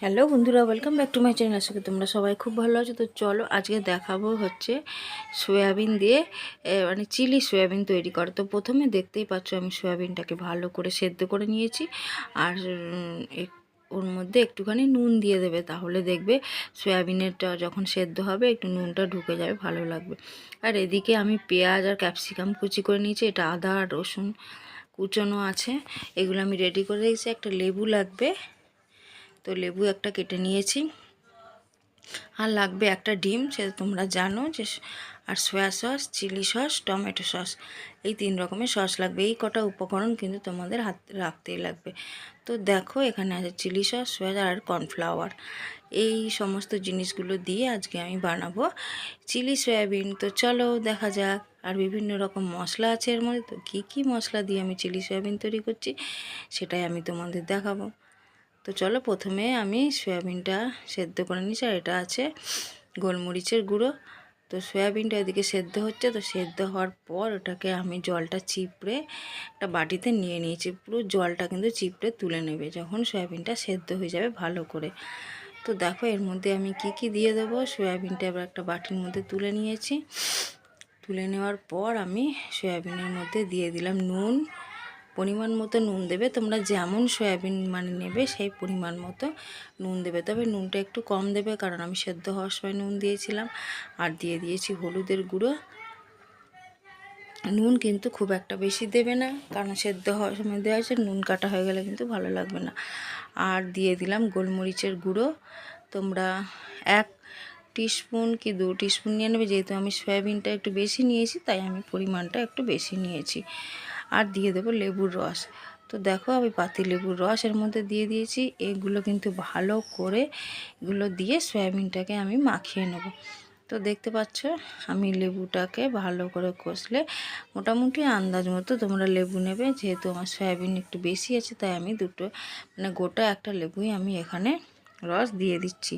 Hello বন্ধুরা, welcome back to my channel. আশা করি তোমরা সবাই খুব ভালো আছো। তো চলো আজকে দেখাবো হচ্ছে সয়াবিন দিয়ে মানে চিলি সয়াবিন তৈরি করা। তো প্রথমে দেখতেই পাচ্ছ আমি সয়াবিনটাকে ভালো করে সেদ্ধ করে নিয়েছি। আর ওর মধ্যে একটুখানি নুন দিয়ে দেবে, তাহলে দেখবে সয়াবিনেরটা যখন সেদ্ধ হবে একটু নুনটা ঢুকে যাবে, ভালো লাগবে। আর এদিকে আমি পেঁয়াজ আর ক্যাপসিকাম কুচি করে নিয়েছি। এটা আদা আর রসুন কুচনো আছে, এগুলো আমি রেডি করে রেখেছি। একটা লেবু লাগবে, তো লেবু একটা কেটে নিয়েছি। আর লাগবে একটা ডিম, সেটা তোমরা জানো যে। আর soya sauce, chilli sauce, tomato sauce, এই 3 রকমের সস লাগবে। এই কটা উপকরণ কিন্তু তোমাদের হাতে রাখতেই লাগবে। তো দেখো এখানে আছে চিলি সস, সয়া আর কর্নফ্লাওয়ার। এই সমস্ত জিনিসগুলো দিয়ে আজকে আমি বানাবো চিলি সয়াবিন। তো চলো দেখা যাক। আর বিভিন্ন রকম মশলা আছে এর মধ্যে। তো কী কী মশলা দিয়ে আমি চিলি সয়াবিন তৈরি করছি সেটাই আমি তোমাদের দেখাবো। তো চলো প্রথমে আমি সয়াবিনটা সেদ্ধ করে নিচ্ছি। আর এটা আছে গোলমরিচের গুঁড়ো। তো সয়াবিনটা এদিকে সেদ্ধ হচ্ছে। তো সেদ্ধ হওয়ার পর ওটাকে আমি জলটা চিপড়ে একটা বাটিতে নিয়ে নিয়েছি। পুরো জলটা কিন্তু চিপড়ে তুলে নেবে যখন সয়াবিনটা সেদ্ধ হয়ে যাবে ভালো করে। তো দেখো এর মধ্যে আমি কি কি দিয়ে দেবো। সয়াবিনটা এবার একটা বাটির মধ্যে তুলে নিয়েছি। তুলে নেওয়ার পর আমি সয়াবিনের মধ্যে দিয়ে দিলাম নুন। পরিমাণ মতো নুন দেবে, তোমরা যেমন সয়াবিন মানে নেবে সেই পরিমাণ মতো নুন দেবে। তবে নুনটা একটু কম দেবে, কারণ আমি সেদ্ধ হওয়ার সময় নুন দিয়েছিলাম। আর দিয়ে দিয়েছি হলুদের গুঁড়ো। নুন কিন্তু খুব একটা বেশি দেবে না, কারণ সেদ্ধ হওয়ার সময় দেওয়া হয়েছে, নুন কাটা হয়ে গেলে কিন্তু ভালো লাগবে না। আর দিয়ে দিলাম গোলমরিচের গুঁড়ো। তোমরা 1 টিস্পুন কি 2 টিস্পুন নিয়ে নেবে। যেহেতু আমি সয়াবিনটা একটু বেশি নিয়েছি তাই আমি পরিমাণটা একটু বেশি নিয়েছি। আর দিয়ে দেবো লেবুর রস। তো দেখো আমি পাতি লেবুর রস এর মধ্যে দিয়ে দিয়েছি। এগুলো কিন্তু ভালো করে এগুলো দিয়ে সয়াবিনটাকে আমি মাখিয়ে নেব। তো দেখতে পাচ্ছ আমি লেবুটাকে ভালো করে কষলে মোটামুটি আন্দাজ মতো তোমরা লেবু নেবে। যেহেতু আমার সয়াবিন একটু বেশি আছে তাই আমি দুটো মানে গোটা একটা লেবুই আমি এখানে রস দিয়ে দিচ্ছি।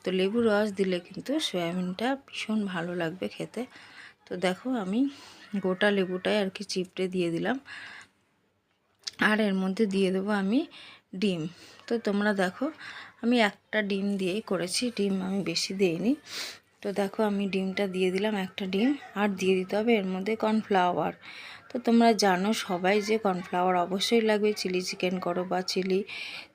তো লেবু রস দিলে কিন্তু সয়াবিনটা ভীষণ ভালো লাগবে খেতে। তো দেখো আমি গোটা লেবুটাই আর কি চিপড়ে দিয়ে দিলাম। আর এর মধ্যে দিয়ে দেবো আমি ডিম। তো তোমরা দেখো আমি একটা ডিম দিয়েই করেছি, ডিম আমি বেশি দিইনি। তো দেখো আমি ডিমটা দিয়ে দিলাম, একটা ডিম। আর দিয়ে দিতে হবে এর মধ্যে কর্নফ্লাওয়ার। তো তোমরা জানো সবাই যে কর্নফ্লাওয়ার অবশ্যই লাগবে, চিলি চিকেন করো বা চিলি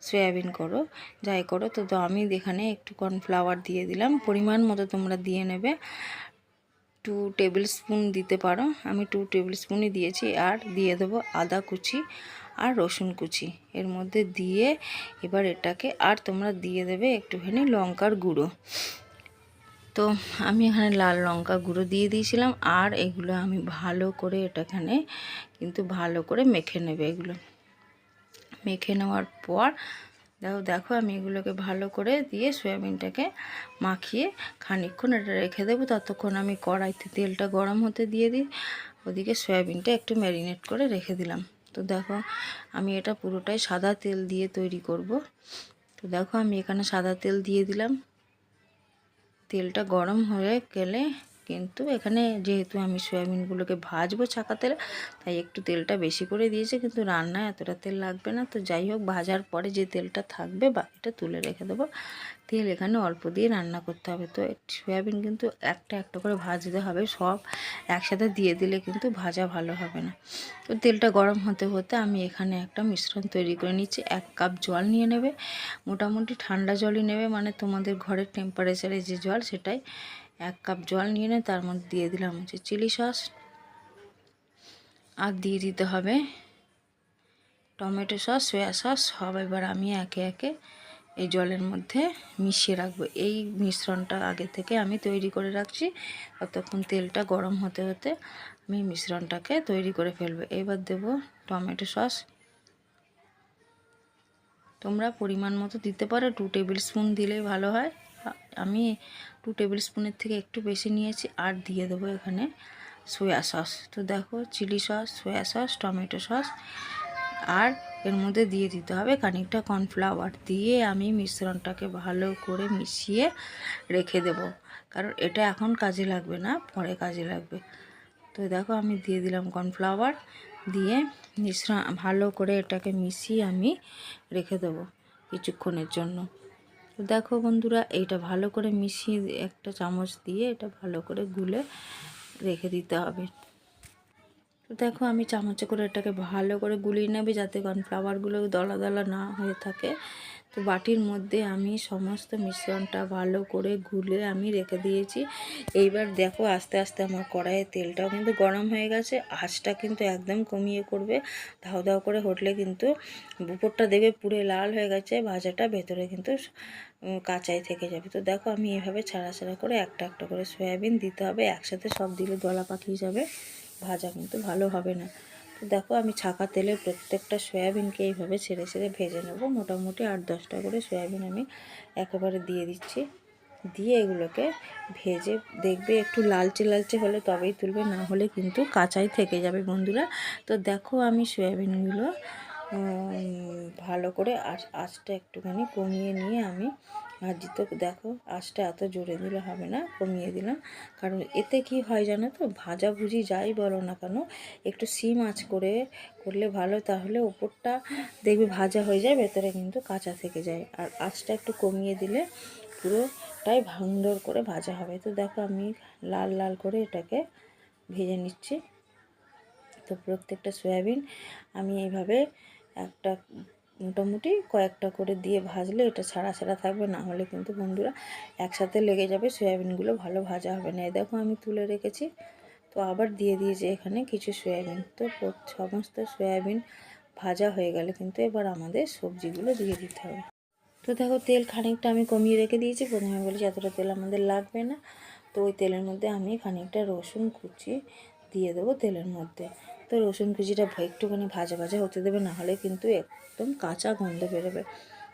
সয়াবিন করো, যাই করো। তো আমি এখানে একটু কর্নফ্লাওয়ার দিয়ে দিলাম, পরিমাণ মতো তোমরা দিয়ে নেবে। 2 টেবিল স্পুন দিতে পারো, আমি 2 টেবিল স্পুনই দিয়েছি। আর দিয়ে দেবো আদা কুচি আর রসুন কুচি এর মধ্যে দিয়ে এবার এটাকে, আর তোমরা দিয়ে দেবে একটুখানি লঙ্কার গুঁড়ো। তো আমি এখানে লাল লঙ্কা গুঁড়ো দিয়ে দিয়েছিলাম। আর এগুলো আমি ভালো করে এটাখানে কিন্তু ভালো করে মেখে নেবে। এগুলো মেখে নেওয়ার পর দেখো আমি এগুলোকে ভালো করে দিয়ে সয়াবিনটাকে মাখিয়ে খানিকক্ষণ এটা রেখে দেবো। ততক্ষণ আমি কড়াইতে তেলটা গরম হতে দিয়ে দিই, ওদিকে সয়াবিনটা একটু ম্যারিনেট করে রেখে দিলাম। তো দেখো আমি এটা পুরোটাই সাদা তেল দিয়ে তৈরি করব। তো দেখো আমি এখানে সাদা তেল দিয়ে দিলাম। তেলটা গরম হয়ে গেলে কিন্তু এখানে যেহেতু আমি সয়াবিনগুলোকে ভাজবো ছাকা তেলে, তাই একটু তেলটা বেশি করে দিয়েছি। কিন্তু রান্নায় এতটা তেল লাগবে না। তো যাই হোক, ভাজার পরে যে তেলটা থাকবে বাকিটা তুলে রেখে দেবো। তেল এখানে অল্প দিয়ে রান্না করতে হবে। তো সয়াবিন কিন্তু একটা একটা করে ভাজতে হবে, সব একসাথে দিয়ে দিলে কিন্তু ভাজা ভালো হবে না। তো তেলটা গরম হতে হতে আমি এখানে একটা মিশ্রণ তৈরি করে নিচ্ছি। 1 কাপ জল নিয়ে নেবে, মোটামুটি ঠান্ডা জলই নেবে, মানে তোমাদের ঘরের টেম্পারেচারে যে জল সেটাই। 1 কাপ জল নিয়ে নে, তার মধ্যে দিয়ে দিলাম হচ্ছে চিলি সস। আর দিয়ে দিতে হবে টমেটো সস, সয়া সস সব। এবার আমি একে একে এই জলের মধ্যে মিশিয়ে রাখবো। এই মিশ্রণটা আগে থেকে আমি তৈরি করে রাখছি, ততক্ষণ তেলটা গরম হতে হতে আমি মিশ্রণটাকে তৈরি করে ফেলবো। এবার দেব টমেটো সস। তোমরা পরিমাণ মতো দিতে পারো, 2 টেবিল স্পুন দিলেই ভালো হয়। আমি 2 টেবিল স্পুনের থেকে একটু বেশি নিয়েছি। আর দিয়ে দেবো এখানে সয়া সস। তো দেখো chilli sauce, soya sauce, tomato sauce, আর এর মধ্যে দিয়ে দিতে হবে খানিকটা কর্নফ্লাওয়ার। দিয়ে আমি মিশ্রণটাকে ভালো করে মিশিয়ে রেখে দেব, কারণ এটা এখন কাজে লাগবে না, পরে কাজে লাগবে। তো দেখো আমি দিয়ে দিলাম কর্নফ্লাওয়ার, দিয়ে মিশ্রণ ভালো করে এটাকে মিশিয়ে আমি রেখে দেবো কিছুক্ষণের জন্য। তো দেখো বন্ধুরা, এইটা ভালো করে মিশিয়ে একটা চামচ দিয়ে এটা ভালো করে গুলে রেখে দিতে হবে। তো দেখো আমি চামচে করে এটাকে ভালো করে গুলিয়ে নেবে যাতে কর্নফ্লাওয়ারগুলো দলা দলা না হয়ে থাকে। তো বাটির মধ্যে আমি সমস্ত মিশ্রণটা ভালো করে গুলে আমি রেখে দিয়েছি। এইবার দেখো আস্তে আস্তে আমার কড়াইয়ে তেলটাও কিন্তু গরম হয়ে গেছে। আঁচটা কিন্তু একদম কমিয়ে করবে, ধাও ধাও করে হটলে কিন্তু উপরটা দেখবে পুরো লাল হয়ে গেছে ভাজাটা, ভেতরে কিন্তু কাঁচাই থেকে যাবে। তো দেখো আমি এভাবে ছাড়া ছাড়া করে একটা একটা করে সয়াবিন দিতে হবে, একসাথে সব দিলে দলা পাকিয়ে যাবে, ভাজা কিন্তু ভালো হবে না। তো দেখো আমি ছাকা তেলে প্রত্যেকটা সয়াবিনকে এইভাবে ছেড়ে ছেড়ে ভেজে নেব। মোটামুটি 8-10টা করে সয়াবিন আমি একেবারে দিয়ে দিচ্ছি। দিয়ে এগুলোকে ভেজে দেখবে একটু লালচে লালচে হলে তবেই তুলবে, না হলে কিন্তু কাঁচাই থেকে যাবে বন্ধুরা। তো দেখো আমি সয়াবিনগুলো ভালো করে আঁচটা একটুখানি কমিয়ে নিয়ে আমি ভাজি। তো দেখো আঁচটা এত জোরে দিলে হবে না, কমিয়ে দিলাম। কারণ এতে কি হয় জানো তো, ভাজাভুজি যাই বলো না কেন একটু সিম আঁচ করে করলে ভালো, তাহলে ওপরটা দেখবে ভাজা হয়ে যায়, ভেতরে কিন্তু কাঁচা থেকে যায়। আর আঁচটা একটু কমিয়ে দিলে পুরোটাই সুন্দর করে ভাজা হবে। তো দেখো আমি লাল লাল করে এটাকে ভেজে নিচ্ছি। তো প্রত্যেকটা সয়াবিন আমি এইভাবে একটা মোটামুটি কয়েকটা করে দিয়ে ভাজলে এটা ছাড়া ছাড়া থাকবে, না হলে কিন্তু বন্ধুরা একসাথে লেগে যাবে, সয়াবিনগুলো ভালো ভাজা হবে না। এই দেখো আমি তুলে রেখেছি। তো আবার দিয়ে দিয়েছি এখানে কিছু সয়াবিন। তো সমস্ত সয়াবিন ভাজা হয়ে গেলে কিন্তু এবার আমাদের সবজিগুলো দিয়ে দিতে হবে। তো দেখো তেল খানিকটা আমি কমিয়ে রেখে দিয়েছি, প্রথমে বলেছি এতটা তেল আমাদের লাগবে না। তো ওই তেলের মধ্যে আমি খানিকটা রসুন কুচি দিয়ে দেবো তেলের মধ্যে। তো রসুন কুচিটা একটুখানি ভাজা ভাজা হতে দেবে, না হলে কিন্তু একদম কাঁচা গন্ধ বেরোবে।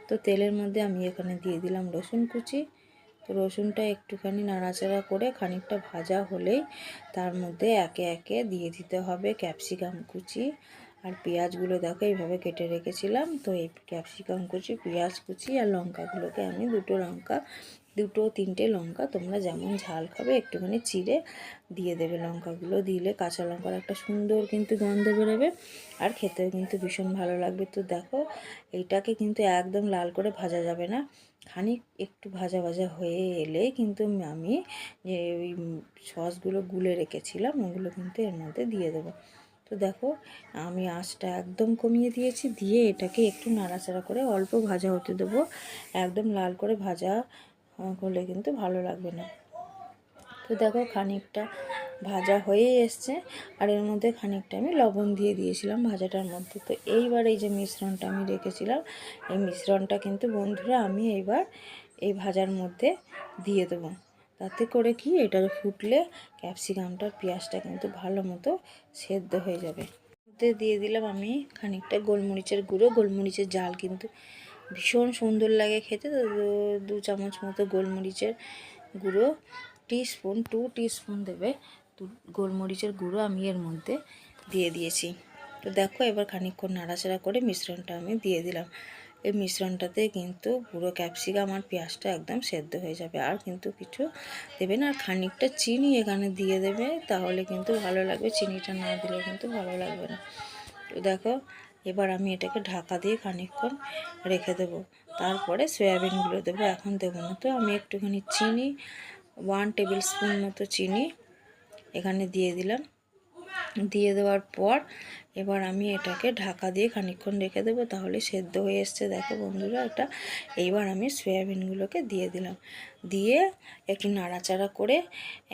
তো তেলের মধ্যে আমি এখানে দিয়ে দিলাম রসুন কুচি। তো রসুনটা একটুখানি নাড়াচাড়া করে খানিকটা ভাজা হলেই তার মধ্যে একে একে দিয়ে দিতে হবে ক্যাপসিকাম কুচি আর পেঁয়াজগুলো। দেখো এইভাবে কেটে রেখেছিলাম। তো এই ক্যাপসিকাম কুচি, পেঁয়াজ কুচি আর লঙ্কাগুলোকে আমি দুটো তিনটে লঙ্কা তোমরা যেমন ঝাল খাবে একটুখানি চিড়ে দিয়ে দেবে। লঙ্কাগুলো দিলে কাঁচা লঙ্কার একটা সুন্দর কিন্তু গন্ধ বেরোবে, আর খেতেও কিন্তু ভীষণ ভালো লাগবে। তো দেখো এইটাকে কিন্তু একদম লাল করে ভাজা যাবে না, খানিক একটু ভাজা ভাজা হয়ে এলে কিন্তু আমি যে ওই সসগুলো গুলে রেখেছিলাম ওগুলো কিন্তু এর মধ্যে দিয়ে দেবো। তো দেখো আমি আঁচটা একদম কমিয়ে দিয়েছি, দিয়ে এটাকে একটু নাড়াচাড়া করে অল্প ভাজা হতে দেবো। একদম লাল করে ভাজা হলে কিন্তু ভালো লাগবে না। তো দেখো খানিকটা ভাজা হয়ে এসছে, আর এর মধ্যে খানিকটা আমি লবণ দিয়ে দিয়েছিলাম ভাজাটার মধ্যে। তো এইবার এই যে মিশ্রণটা আমি রেখেছিলাম, এই মিশ্রণটা কিন্তু বন্ধুরা আমি এইবার এই ভাজার মধ্যে দিয়ে দেবো। তাতে করে কি এটা ফুটলে ক্যাপসিকামটার পেঁয়াজটা কিন্তু ভালো মতো সেদ্ধ হয়ে যাবে। দিয়ে দিলাম আমি খানিকটা গোলমরিচের গুঁড়ো। গোলমরিচের ঝাল কিন্তু ভীষণ সুন্দর লাগে খেতে। তো 2 চামচ মতো গোলমরিচের গুঁড়ো, টু টিস্পুন দেবে গোলমরিচের গুঁড়ো আমি এর মধ্যে দিয়ে দিয়েছি। তো দেখো এবার খানিকক্ষণ নাড়াচাড়া করে মিশ্রণটা আমি দিয়ে দিলাম। এই মিশ্রণটাতে কিন্তু পুরো ক্যাপসিকাম আর পেঁয়াজটা একদম সেদ্ধ হয়ে যাবে, আর কিন্তু কিছু দেবে না। আর খানিকটা চিনি এখানে দিয়ে দেবে, তাহলে কিন্তু ভালো লাগবে, চিনিটা না দিলে কিন্তু ভালো লাগবে না। তো দেখো এবার আমি এটাকে ঢাকা দিয়ে খানিকক্ষণ রেখে দেবো, তারপরে সয়াবিনগুলো দেবো। এখন দেবো না। তো আমি একটুখানি চিনি 1 টেবিল স্পুন মতো চিনি এখানে দিয়ে দিলাম। দিয়ে দেওয়ার পর এবার আমি এটাকে ঢাকা দিয়ে খানিকক্ষণ রেখে দেবো, তাহলে সেদ্ধ হয়ে এসছে। দেখো বন্ধুরা এটা এইবার আমি সয়াবিনগুলোকে দিয়ে দিলাম, দিয়ে একটু নাড়াচাড়া করে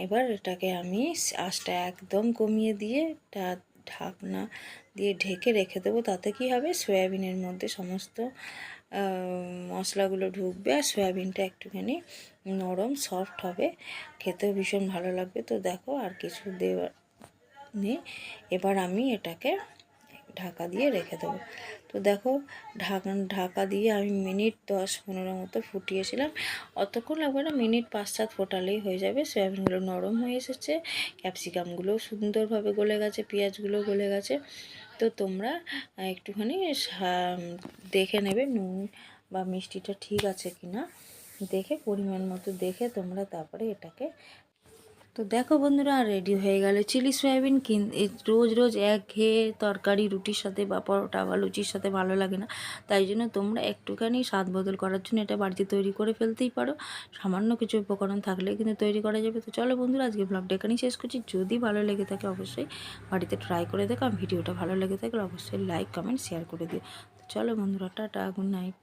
এবার এটাকে আমি আঁচটা একদম কমিয়ে দিয়ে ঢাকনা দিয়ে ঢেকে রেখে দেবো। তাতে কি হবে, সয়াবিনের মধ্যে সমস্ত মশলাগুলো ঢুকবে আর সয়াবিনটা একটুখানি নরম সফট হবে, খেতেও ভীষণ ভালো লাগবে। তো দেখো আর কিছু দেওয়ার নেই, এবার আমি এটাকে ঢাকা দিয়ে রেখে দেবো। তো দেখো ঢাকা দিয়ে আমি মিনিট 10-15 মতো ফুটিয়েছিলাম। অতক্ষণ লাগবে না, মিনিট 5-7 ফোটালেই হয়ে যাবে। সয়াবিনগুলো নরম হয়ে এসেছে, ক্যাপসিকামগুলো সুন্দরভাবে গলে গেছে, পেঁয়াজগুলো গলে গেছে। তো তোমরা একটুখানি দেখে নেবে নুন বা মিষ্টিটা ঠিক আছে কি না, দেখে পরিমাণ মতো দেখে তোমরা তারপরে এটাকে তো দেখো বন্ধুরা, রেডি হয়ে গেল চিলি সয়াবিন। রোজ রোজ একঘেয়ে তরকারি রুটির সাথে বা পরোটা বা লুচির সাথে ভালো লাগে না, তাই জন্য তোমরা একটুখানি স্বাদ বদল করার জন্য এটা বাড়িতে তৈরি করে ফেলতেই পারো। সামান্য কিছু উপকরণ থাকলে কিন্তু তৈরি করা যাবে। তো চলো বন্ধুরা, আজকে ব্লগটা এখানেই শেষ করছি। যদি ভালো লেগে থাকে অবশ্যই বাড়িতে ট্রাই করে দেখো। ভিডিওটা ভালো লেগে থাকলে অবশ্যই লাইক কমেন্ট শেয়ার করে দিও। তো চলো বন্ধুরা, টাটা, গুড নাইট।